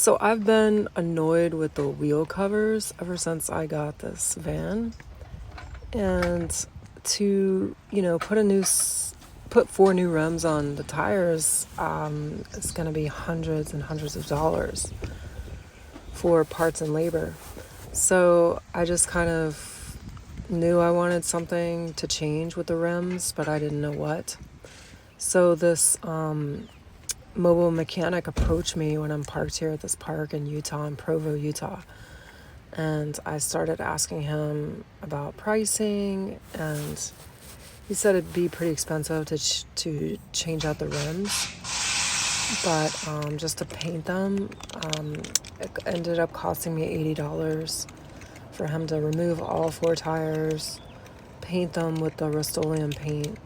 So I've been annoyed with the wheel covers ever since I got this van. And to, put 4 new rims on the tires, it's going to be hundreds and hundreds of dollars for parts and labor. So I just kind of knew I wanted something to change with the rims, but I didn't know what. So this mobile mechanic approached me when I'm parked here at this park in Utah, in Provo, Utah. And I started asking him about pricing, and he said it'd be pretty expensive to change out the rims, but just to paint them, it ended up costing me $80 for him to remove all 4 tires, paint them with the Rust-Oleum paint,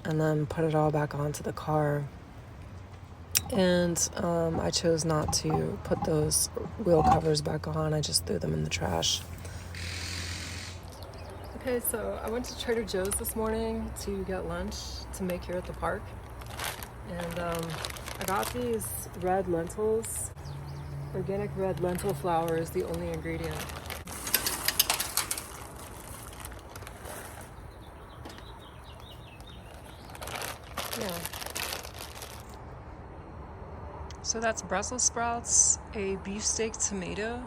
and then put it all back onto the car. And I chose not to put those wheel covers back on. I just threw them in the trash. Okay, so I went to Trader Joe's this morning to get lunch to make here at the park. And I got these red lentils. Organic red lentil flour is the only ingredient. Yeah. So that's Brussels sprouts, a beefsteak tomato,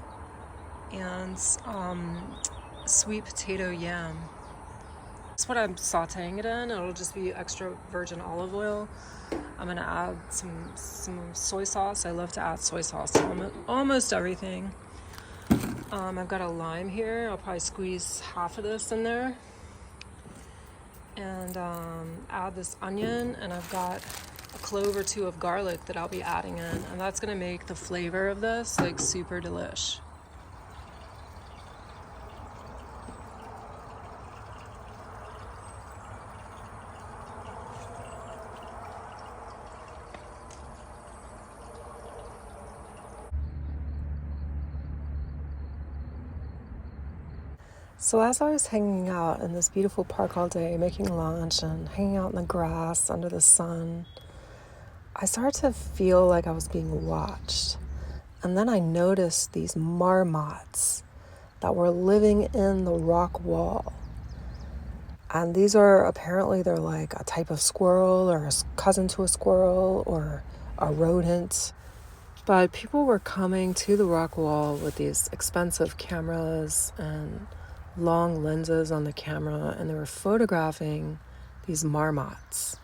and sweet potato yam. That's what I'm sauteing it in. It'll just be extra virgin olive oil. I'm gonna add some soy sauce. I love to add soy sauce to almost everything. I've got a lime here. I'll probably squeeze half of this in there. And add this onion, and I've got a clove or 2 of garlic that I'll be adding in, and that's gonna make the flavor of this like super delish. So as I was hanging out in this beautiful park all day, making lunch and hanging out in the grass under the sun, I started to feel like I was being watched. And then I noticed these marmots that were living in the rock wall. And these are they're like a type of squirrel or a cousin to a squirrel or a rodent. But people were coming to the rock wall with these expensive cameras and long lenses on the camera, and they were photographing these marmots.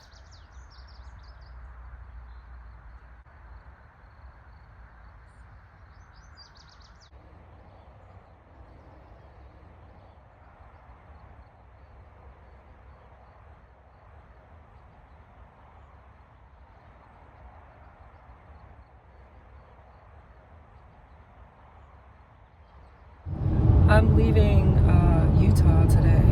I'm leaving Utah today.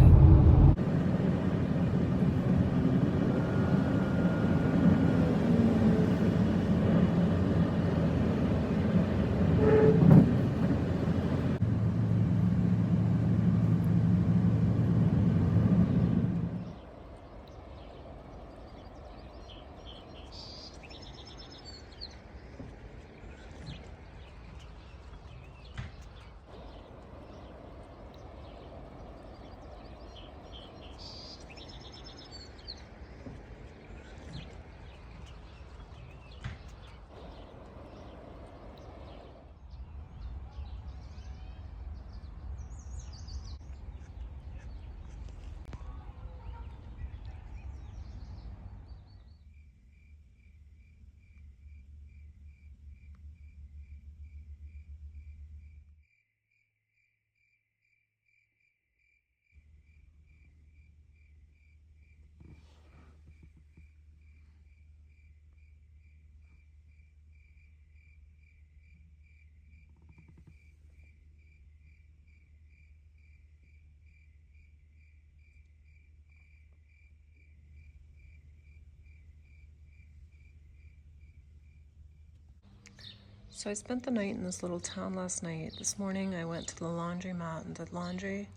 So I spent the night in this little town last night. This morning I went to the laundromat and did laundry.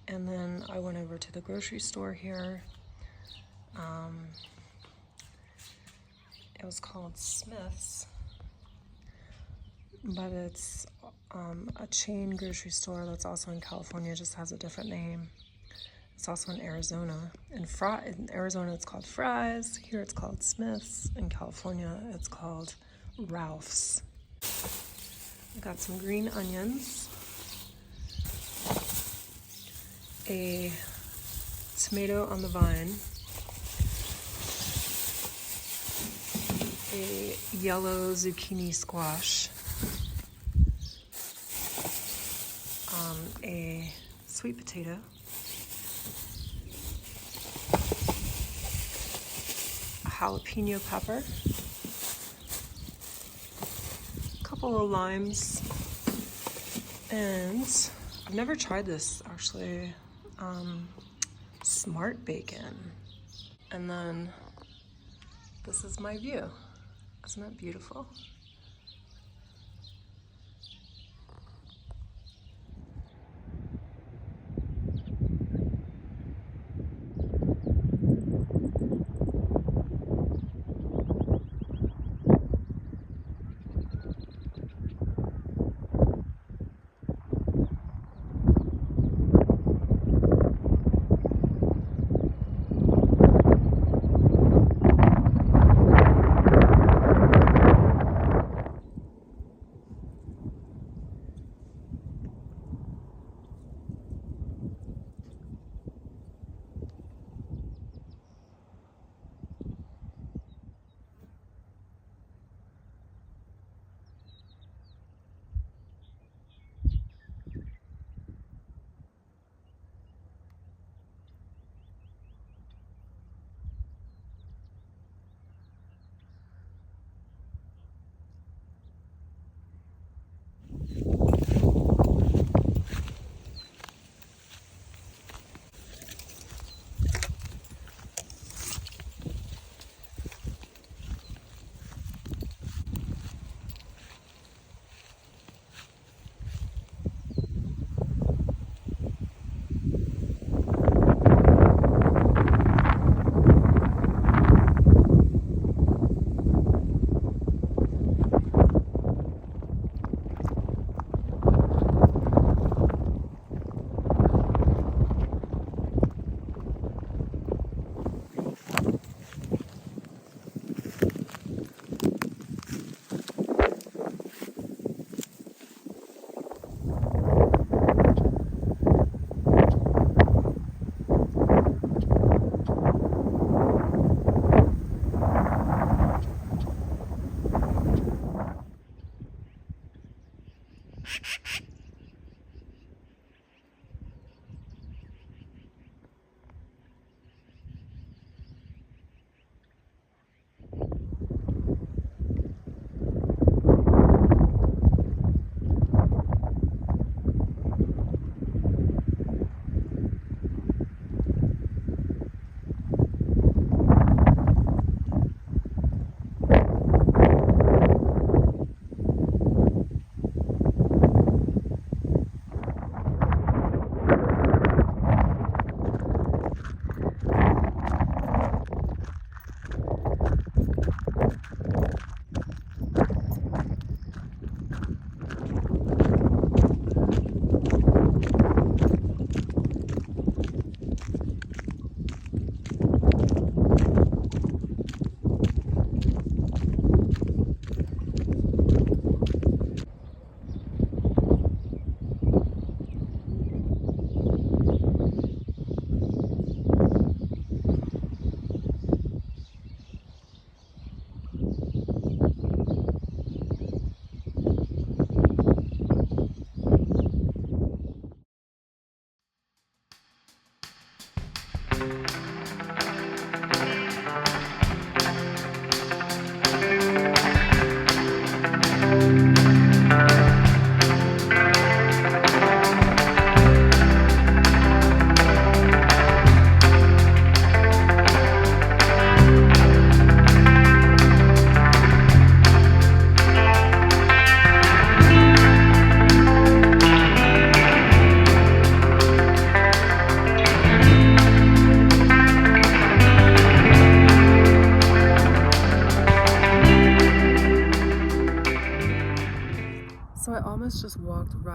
And then I went over to the grocery store here. It was called Smith's. but it's a chain grocery store that's also in California, just has a different name. It's also in Arizona. In Arizona, it's called Fry's. Here, it's called Smith's. In California, it's called Ralph's. I got some green onions, a tomato on the vine, a yellow zucchini squash, a sweet potato, a jalapeno pepper, a couple of limes, and I've never tried this actually, smart bacon. And then this is my view. Isn't that beautiful?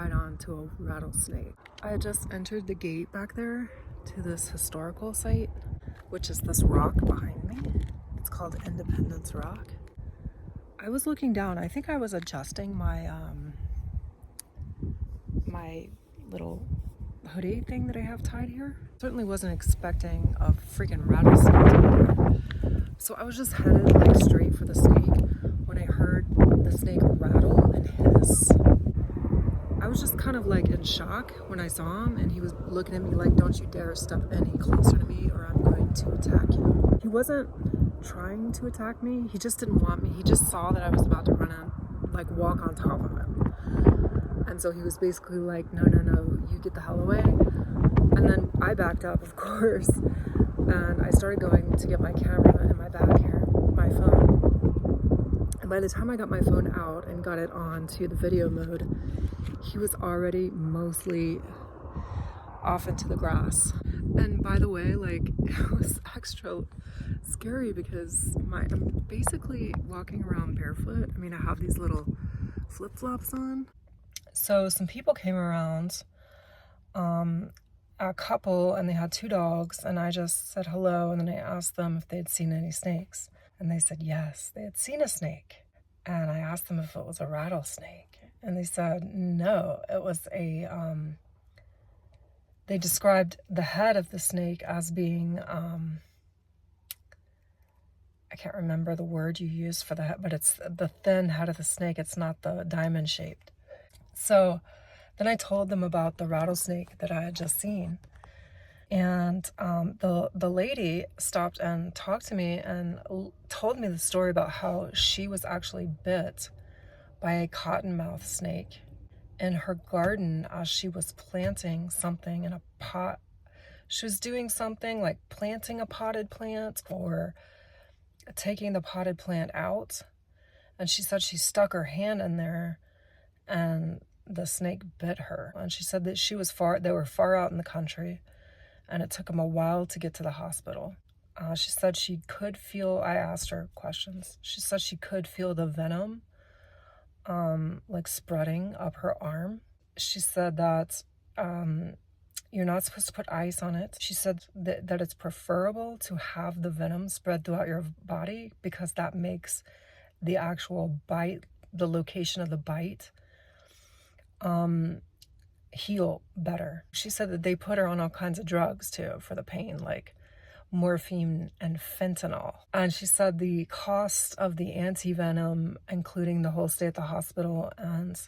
tied on to a rattlesnake. I had just entered the gate back there to this historical site, which is this rock behind me. It's called Independence Rock. I was looking down. I think I was adjusting my my little hoodie thing that I have tied here. Certainly wasn't expecting a freaking rattlesnake. So I was just headed like straight for the snake when I heard the snake rattle and hiss. I was just kind of like in shock when I saw him, and he was looking at me like, don't you dare step any closer to me or I'm going to attack you. He wasn't trying to attack me. He just didn't want me. He just saw that I was about to run and like walk on top of him. And so he was basically like, no, you get the hell away. And then I backed up, of course, and I started going to get my camera in my bag here, my phone. And by the time I got my phone out and got it on to the video mode, he was already mostly off into the grass. And by the way, like, it was extra scary because I'm basically walking around barefoot. I mean, I have these little flip-flops on. So some people came around, a couple, and they had 2 dogs, and I just said hello, and then I asked them if they'd seen any snakes, and they said yes, they had seen a snake. And I asked them if it was a rattlesnake, and they said no, it was a, they described the head of the snake as being, I can't remember the word you use for that, but it's the thin head of the snake, it's not the diamond shaped. So then I told them about the rattlesnake that I had just seen. And the lady stopped and talked to me and told me the story about how she was actually bit by a cottonmouth snake in her garden as she was planting something in a pot. She was doing something like planting a potted plant or taking the potted plant out. And she said she stuck her hand in there and the snake bit her. And she said that they were far out in the country, and it took them a while to get to the hospital. She said she could feel, I asked her questions, she said she could feel the venom like spreading up her arm. She said that you're not supposed to put ice on it. She said that it's preferable to have the venom spread throughout your body because that makes the actual bite, the location of the bite, heal better. She said that they put her on all kinds of drugs too for the pain, like morphine and fentanyl. And she said the cost of the anti-venom, including the whole stay at the hospital and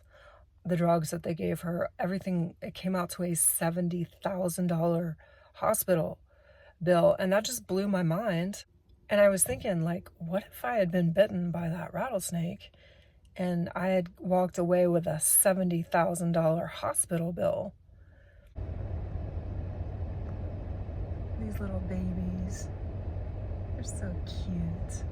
the drugs that they gave her, everything, it came out to a $70,000 hospital bill. And that just blew my mind. And I was thinking, like, what if I had been bitten by that rattlesnake and I had walked away with a $70,000 hospital bill? These little babies, they're so cute.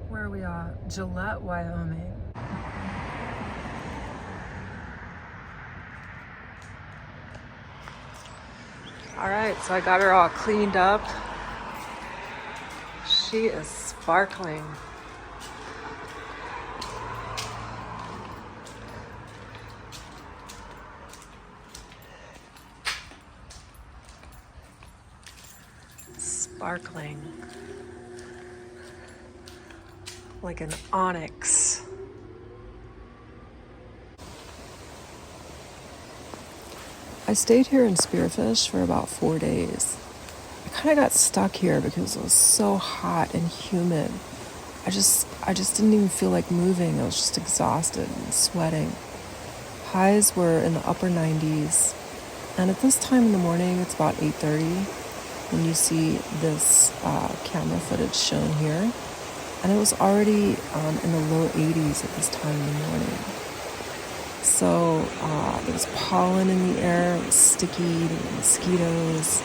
Where are we at? Gillette, Wyoming. All right, so I got her all cleaned up. She is sparkling. Sparkling. Like an onyx. I stayed here in Spearfish for about 4 days. I kind of got stuck here because it was so hot and humid. I just didn't even feel like moving. I was just exhausted and sweating. Highs were in the upper 90s. And at this time in the morning, it's about 8:30 when you see this camera footage shown here. And it was already in the low 80s at this time in the morning. So there was pollen in the air, it was sticky, there were mosquitoes.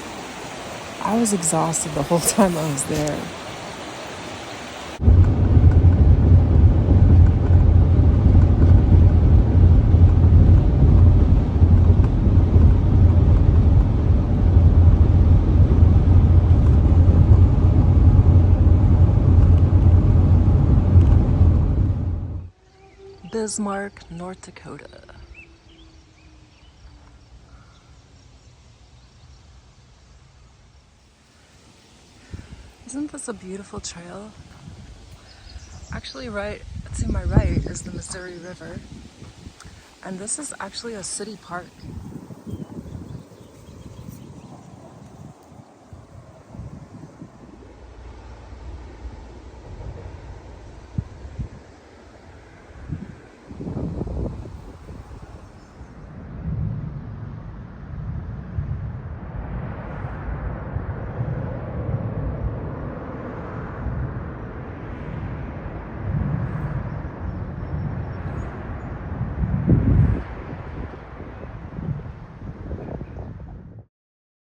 I was exhausted the whole time I was there. Bismarck, North Dakota. Isn't this a beautiful trail? Actually, right to my right is the Missouri River, and this is actually a city park.